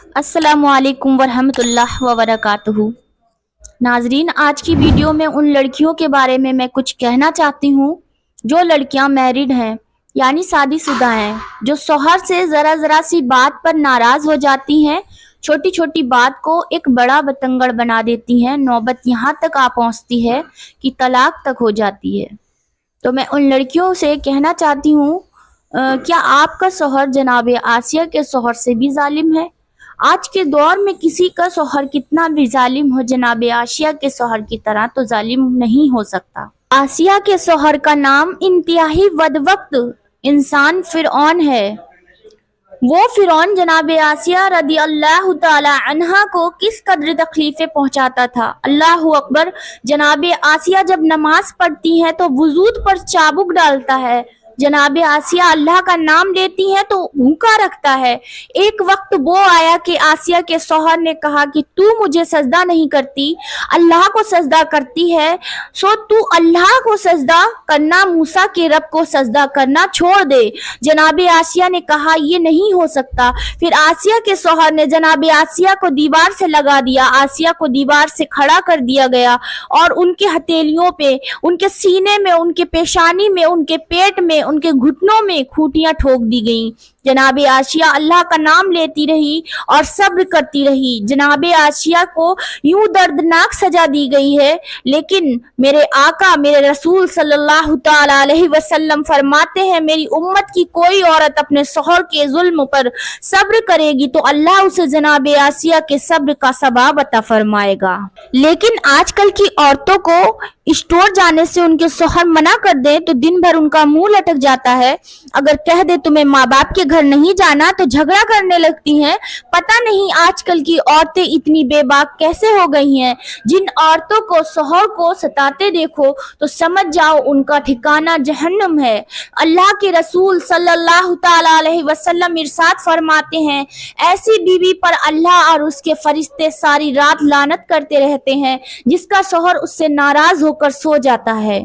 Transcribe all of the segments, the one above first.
अस्सलामु अलैकुम वरहमतुल्लाह व बरकातुहू। नाजरीन, आज की वीडियो में उन लड़कियों के बारे में मैं कुछ कहना चाहती हूँ जो लड़कियाँ मैरिड हैं यानी शादीशुदा हैं, जो शौहर से ज़रा सी बात पर नाराज़ हो जाती हैं, छोटी छोटी बात को एक बड़ा बतंगड़ बना देती हैं, नौबत यहाँ तक आ पहुँचती है कि तलाक तक हो जाती है। तो मैं उन लड़कियों से कहना चाहती हूँ, क्या आपका शौहर जनाब आसिया के शौहर से भी जालिम है? आज के दौर में किसी का शौहर कितना भी जालिम हो, जनाब आसिया के शौहर की तरह तो जालिम नहीं हो सकता। आसिया के शौहर का नाम इंतहाई बदबख्त इंसान फिरौन है। वो फिरौन जनाब आसिया रदी अल्लाह ताला अन्हा को किस कदर तकलीफें पहुंचाता था। अल्लाह अकबर। जनाब आसिया जब नमाज पढ़ती हैं तो वजूद पर चाबुक डालता है। जनाब आसिया अल्लाह का नाम लेती हैं तो भूखा रखता है। एक वक्त वो आया कि आसिया के शौहर ने कहा कि तू मुझे सजदा नहीं करती, अल्लाह को सजदा करती है, सो तू अल्लाह को सजदा करना, मूसा के रब को सजदा करना छोड़ दे। जनाब आसिया ने कहा ये नहीं हो सकता। फिर आसिया के शौहर ने जनाब आसिया को दीवार से लगा दिया। आसिया को दीवार से खड़ा कर दिया गया और उनके हथेलियों पे, उनके सीने में, उनके पेशानी में, उनके पेट में, उनके घुटनों में खूंटियां ठोक दी गईं। जनाब आसिया अल्लाह का नाम लेती रही और सब्र करती रही। जनाब आसिया को यूं दर्दनाक सजा दी गई है, लेकिन मेरे आका, मेरे रसूल सल्लल्लाहु ताला अलैहि वसल्लम फरमाते हैं, मेरी उम्मत की कोई औरत अपने शौहर के जुल्म पर सब्र करेगी तो अल्लाह उसे जनाब आसिया के सब्र का सवाब अता फरमाएगा। लेकिन आजकल की औरतों को स्टोर जाने से उनके शौहर मना कर दे तो दिन भर उनका मुंह लटक जाता है। अगर कह दे तुम्हें माँ बाप के घर नहीं जाना तो झगड़ा करने लगती हैं। पता नहीं आजकल की औरतें इतनी बेबाक कैसे हो गई हैं। जिन औरतों को शौहर को सताते देखो तो समझ जाओ उनका ठिकाना जहन्नम है। अल्लाह के रसूल सल्लल्लाहु ताला अलैहि वसल्लम इरशाद फरमाते हैं, ऐसी बीवी पर अल्लाह और उसके फरिश्ते सारी रात लानत करते रहते हैं जिसका शौहर उससे नाराज होकर सो जाता है।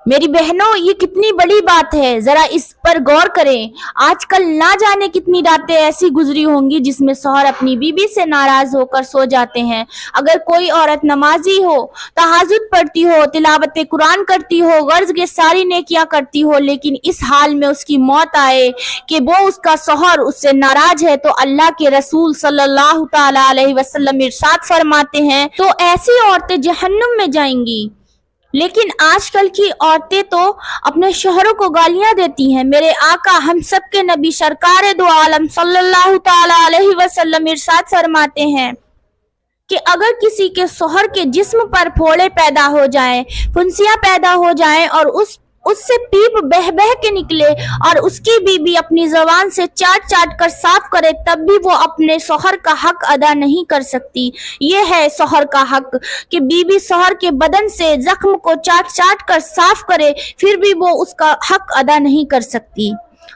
मेरी बहनों, ये कितनी बड़ी बात है, जरा इस पर गौर करें। आजकल ना जाने कितनी रातें ऐसी गुजरी होंगी जिसमें शौहर अपनी बीवी से नाराज होकर सो जाते हैं। अगर कोई औरत नमाजी हो, तहज्जुद पढ़ती हो, तिलावत कुरान करती हो, गर्ज के सारी नेकियां करती हो, लेकिन इस हाल में उसकी मौत आए कि वो उसका शौहर उससे नाराज है, तो अल्लाह के रसूल सल्लल्लाहु ताला अलैहि वसल्लम इरशाद फरमाते हैं, तो ऐसी औरतें जहन्नुम में जाएंगी। लेकिन आजकल की औरतें तो अपने शौहरों को गालियां देती हैं। मेरे आका, हम सब के नबी सरकार दो आलम सल्लल्लाहु ताला अलैहि वसल्लम इरशाद फरमाते हैं कि अगर किसी के शौहर के जिस्म पर फोड़े पैदा हो जाएं, फुंसियां पैदा हो जाएं और उससे पीप बह बह के निकले और उसकी बीबी अपनी जबान से चाट चाट कर साफ करे, तब भी वो अपने शौहर का हक अदा नहीं कर सकती। ये है शौहर का हक कि बीबी शौहर के बदन से जख्म को चाट चाट कर साफ करे, फिर भी वो उसका हक अदा नहीं कर सकती।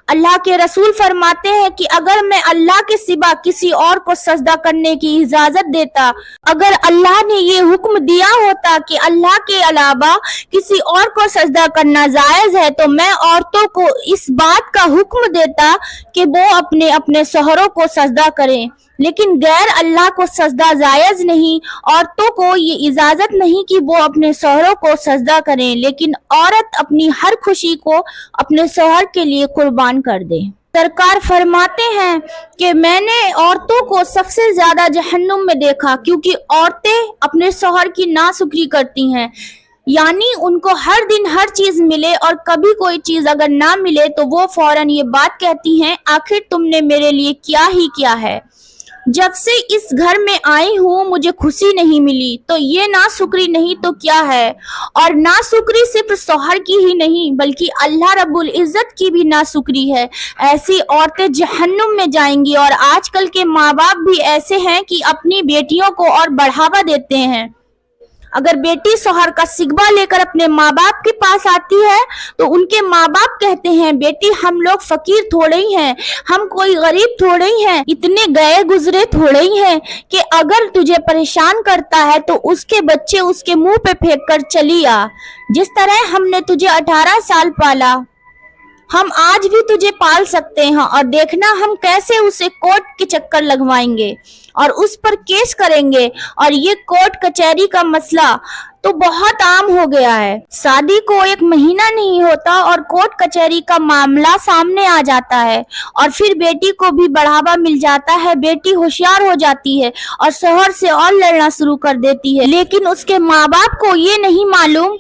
अल्लाह के रसूल फरमाते हैं कि अगर मैं अल्लाह के सिवा किसी और को सजदा करने की इजाजत देता, अगर अल्लाह ने ये हुक्म दिया होता कि अल्लाह के अलावा किसी और को सजदा करना जायज है, तो मैं औरतों को इस बात का हुक्म देता कि वो अपने अपने शौहरों को सजदा करें। लेकिन गैर अल्लाह को सजदा जायज नहीं, औरतों को ये इजाजत नहीं कि वो अपने शौहरों को सजदा करें, लेकिन औरत अपनी हर खुशी को अपने शौहर के लिए कुर्बान कर दे। सरकार फरमाते हैं कि मैंने औरतों को सबसे ज्यादा जहन्नुम में देखा, क्योंकि औरतें अपने शौहर की नाशुक्री करती हैं। यानी उनको हर दिन हर चीज मिले और कभी कोई चीज अगर ना मिले तो वो फौरन ये बात कहती हैं, आखिर तुमने मेरे लिए क्या ही किया है। जब से इस घर में आई हूँ मुझे खुशी नहीं मिली, तो ये नाशुक्री नहीं तो क्या है। और नाशुक्री सिर्फ शौहर की ही नहीं बल्कि अल्लाह रब्बुल इज्जत की भी नाशुक्री है। ऐसी औरतें जहन्नुम में जाएंगी। और आजकल के माँ बाप भी ऐसे हैं कि अपनी बेटियों को और बढ़ावा देते हैं। अगर बेटी शौहर का सिगबा लेकर अपने माँ बाप के पास आती है तो उनके माँ बाप कहते हैं, बेटी हम लोग फकीर थोड़े ही हैं, हम कोई गरीब थोड़े ही हैं, इतने गए गुजरे थोड़े ही हैं कि अगर तुझे परेशान करता है तो उसके बच्चे उसके मुंह पे फेंक कर चली आ। जिस तरह हमने तुझे 18 साल पाला, हम आज भी तुझे पाल सकते हैं और देखना हम कैसे उसे कोर्ट के चक्कर लगवाएंगे और उस पर केस करेंगे। और ये कोर्ट कचहरी का मसला तो बहुत आम हो गया है। शादी को 1 महीना नहीं होता और कोर्ट कचहरी का मामला सामने आ जाता है और फिर बेटी को भी बढ़ावा मिल जाता है। बेटी होशियार हो जाती है और शौहर से और लड़ना शुरू कर देती है, लेकिन उसके माँ बाप को ये नहीं मालूम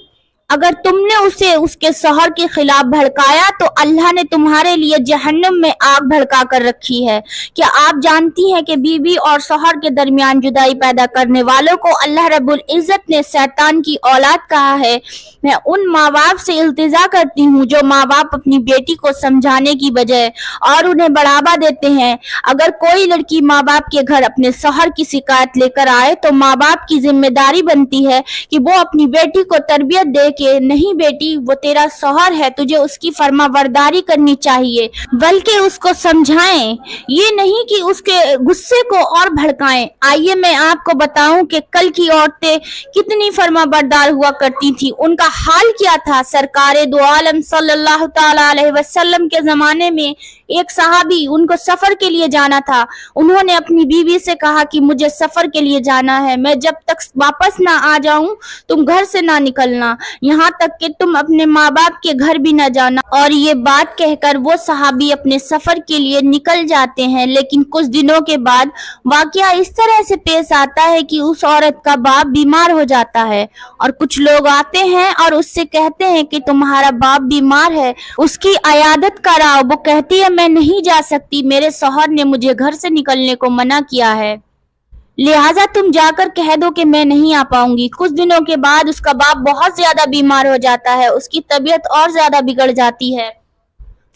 अगर तुमने उसे उसके शौहर के खिलाफ भड़काया तो अल्लाह ने तुम्हारे लिए जहन्नम में आग भड़का कर रखी है। क्या आप जानती हैं कि बीवी और शौहर के दरमियान जुदाई पैदा करने वालों को अल्लाह रब्बुल इज्जत ने शैतान की औलाद कहा है। मैं उन माँ बाप से इल्तिजा करती हूँ जो माँ बाप अपनी बेटी को समझाने की बजाय और उन्हें बढ़ावा देते हैं। अगर कोई लड़की माँ बाप के घर अपने शौहर की शिकायत लेकर आए तो माँ बाप की जिम्मेदारी बनती है कि वो अपनी बेटी को तरबियत दे कि नहीं बेटी, वो तेरा शौहर है, तुझे उसकी फरमाबरदारी करनी चाहिए, बल्कि उसको समझाएं, ये नहीं कि उसके गुस्से को और भड़काएं। आइए मैं आपको बताऊं कि कल की औरतें कितनी फरमाबरदार हुआ करती थी, उनका हाल क्या था। सरकारे दो आलम सल्लल्लाहु ताला अलैहि वसल्लम के जमाने में एक सहाबी, उनको सफर के लिए जाना था। उन्होंने अपनी बीवी से कहा कि मुझे सफर के लिए जाना है, मैं जब तक वापस ना आ जाऊं तुम घर से ना निकलना, यहाँ तक कि तुम अपने माँ बाप के घर भी न जाना। और ये बात कहकर वो सहाबी अपने सफर के लिए निकल जाते हैं। लेकिन कुछ दिनों के बाद वाकया इस तरह से पेश आता है कि उस औरत का बाप बीमार हो जाता है और कुछ लोग आते हैं और उससे कहते हैं कि तुम्हारा बाप बीमार है, उसकी अयादत कराओ। वो कहती है मैं नहीं जा सकती, मेरे शौहर ने मुझे घर से निकलने को मना किया है, लिहाजा तुम जाकर कह दो कि मैं नहीं आ पाऊंगी। कुछ दिनों के बाद उसका बाप बहुत ज्यादा बीमार हो जाता है, उसकी तबीयत और ज्यादा बिगड़ जाती है।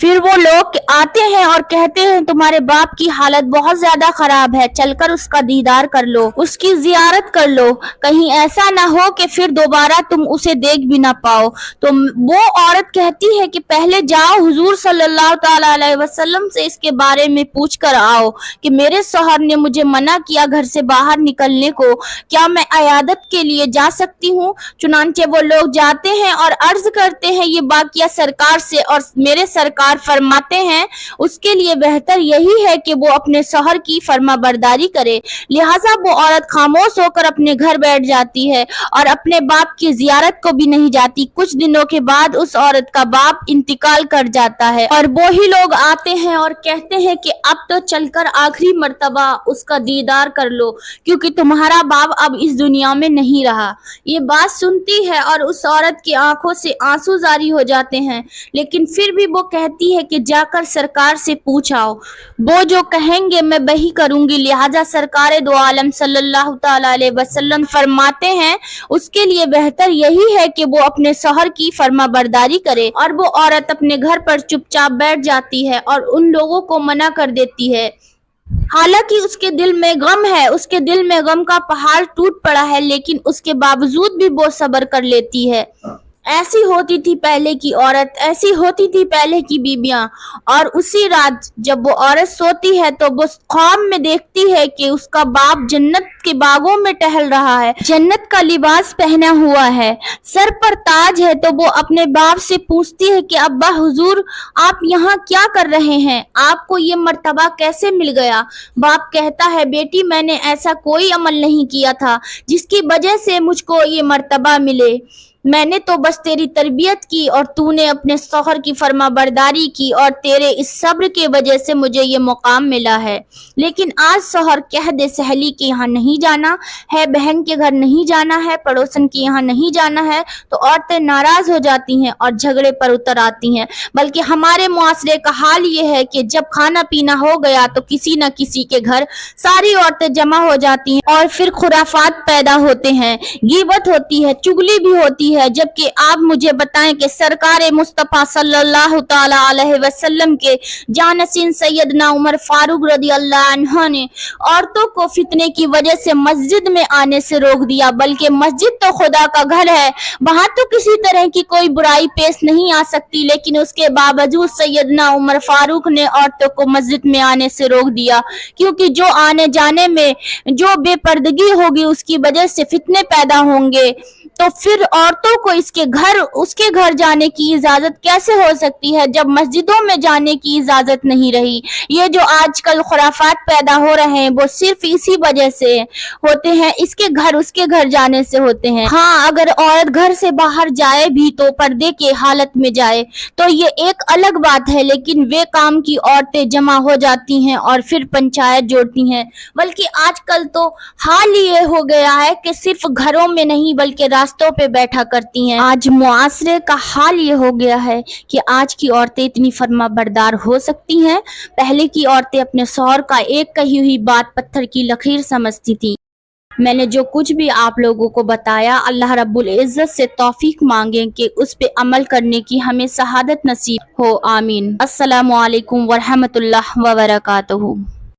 फिर वो लोग आते हैं और कहते हैं तुम्हारे बाप की हालत बहुत ज्यादा खराब है, चलकर उसका दीदार कर लो, उसकी जियारत कर लो, कहीं ऐसा ना हो कि फिर दोबारा तुम उसे देख भी ना पाओ। तो वो औरत कहती है कि पहले जाओ हुजूर सल्लल्लाहु ताला अलैहि वसल्लम से इसके बारे में पूछ कर आओ कि मेरे शौहर ने मुझे मना किया घर से बाहर निकलने को, क्या मैं अयादत के लिए जा सकती हूँ। चुनांचे वो लोग जाते हैं और अर्ज करते हैं ये वाकया सरकार से, और मेरे सरकार फरमाते हैं उसके लिए बेहतर यही है कि वो अपने शौहर की फरमाबरदारी करे। लिहाजा वो औरत खामोश होकर अपने घर बैठ जाती है और अपने बाप की जियारत को भी नहीं जाती। कुछ दिनों के बाद उस औरत का बाप इंतकाल कर जाता है और वो ही लोग आते हैं और कहते हैं कि अब तो चलकर आखिरी मर्तबा उसका दीदार कर लो क्योंकि तुम्हारा बाप अब इस दुनिया में नहीं रहा। ये बात सुनती है और उस औरत की आंखों से आंसू जारी हो जाते हैं, लेकिन फिर भी वो कहती है कि जाकर सरकार से पूछ आओ, वो जो कहेंगे मैं वही करूंगी। लिहाजा सरकारे दो आलम सल्लल्लाहु ताला अलैहि वसल्लम फरमाते हैं उसके लिए बेहतर यही है कि वो अपने शौहर की फरमाबरदारी करे। और वो औरत अपने घर पर चुपचाप बैठ जाती है और उन लोगों को मना कर देती है। हालांकि उसके दिल में गम है, उसके दिल में गम का पहाड़ टूट पड़ा है, लेकिन उसके बावजूद भी वो सब्र कर लेती है। ऐसी होती थी पहले की औरत, ऐसी होती थी पहले की बीबियां। और उसी रात जब वो औरत सोती है तो वो ख्वाब में देखती है कि उसका बाप जन्नत के बागों में टहल रहा है, जन्नत का लिबास पहना हुआ है, सर पर ताज है। तो वो अपने बाप से पूछती है कि अब्बा हुजूर आप यहाँ क्या कर रहे हैं, आपको ये मर्तबा कैसे मिल गया। बाप कहता है बेटी मैंने ऐसा कोई अमल नहीं किया था जिसकी वजह से मुझको ये मर्तबा मिले, मैंने तो बस तेरी तरबियत की और तूने अपने शौहर की फरमाबरदारी की और तेरे इस सब्र के वजह से मुझे ये मुकाम मिला है। लेकिन आज शौहर कह दे सहेली के यहाँ नहीं जाना है, बहन के घर नहीं जाना है, पड़ोसन के यहाँ नहीं जाना है, तो औरतें नाराज हो जाती हैं और झगड़े पर उतर आती हैं। बल्कि हमारे मुआशरे का हाल ये है कि जब खाना पीना हो गया तो किसी न किसी के घर सारी औरतें जमा हो जाती हैं और फिर खुराफात पैदा होते हैं, गीबत होती है, चुगली भी होती है। जबकि आप मुझे बताएं कि सरकारे मुस्तफा सल्लल्लाहु ताला अलैहि वसल्लम के जानशीन सैयदना उमर फारूक रदी अल्लाह अन्हु ने औरतों को फितने की वजह से मस्जिद में आने से रोक दिया। बल्कि मस्जिद तो खुदा का घर है, वहां तो किसी तरह की कोई बुराई पेश नहीं आ सकती, लेकिन उसके बावजूद सैयदना उमर फारूक ने औरतों को मस्जिद में आने से रोक दिया, क्योंकि जो आने जाने में जो बेपर्दगी होगी उसकी वजह से फितने पैदा होंगे। तो फिर औरतों को उसके घर जाने की इजाजत कैसे हो सकती है जब मस्जिदों में जाने की इजाजत नहीं रही। ये जो आजकल खुराफात पैदा हो रहे हैं वो सिर्फ इसी वजह से होते हैं, इसके घर उसके घर जाने से होते हैं। हाँ, अगर औरत घर से बाहर जाए भी तो पर्दे के हालत में जाए तो ये एक अलग बात है, लेकिन वे काम की औरतें जमा हो जाती हैं और फिर पंचायत जोड़ती हैं। बल्कि आजकल तो हाल ये हो गया है कि सिर्फ घरों में नहीं बल्कि रास्तों पे बैठा करती हैं। आज मुआशरे का हाल ये हो गया है कि आज की औरतें इतनी फर्मा बरदार हो सकती हैं। पहले की औरतें अपने शौहर का एक कही हुई बात पत्थर की लकीर समझती थी। मैंने जो कुछ भी आप लोगों को बताया, अल्लाह रब्बुल इज्जत से तौफीक मांगे कि उस पे अमल करने की हमें शहादत नसीब हो। आमीन। अस्सलामु अलैकुम वरहमतुल्लाह व बरकातुहू।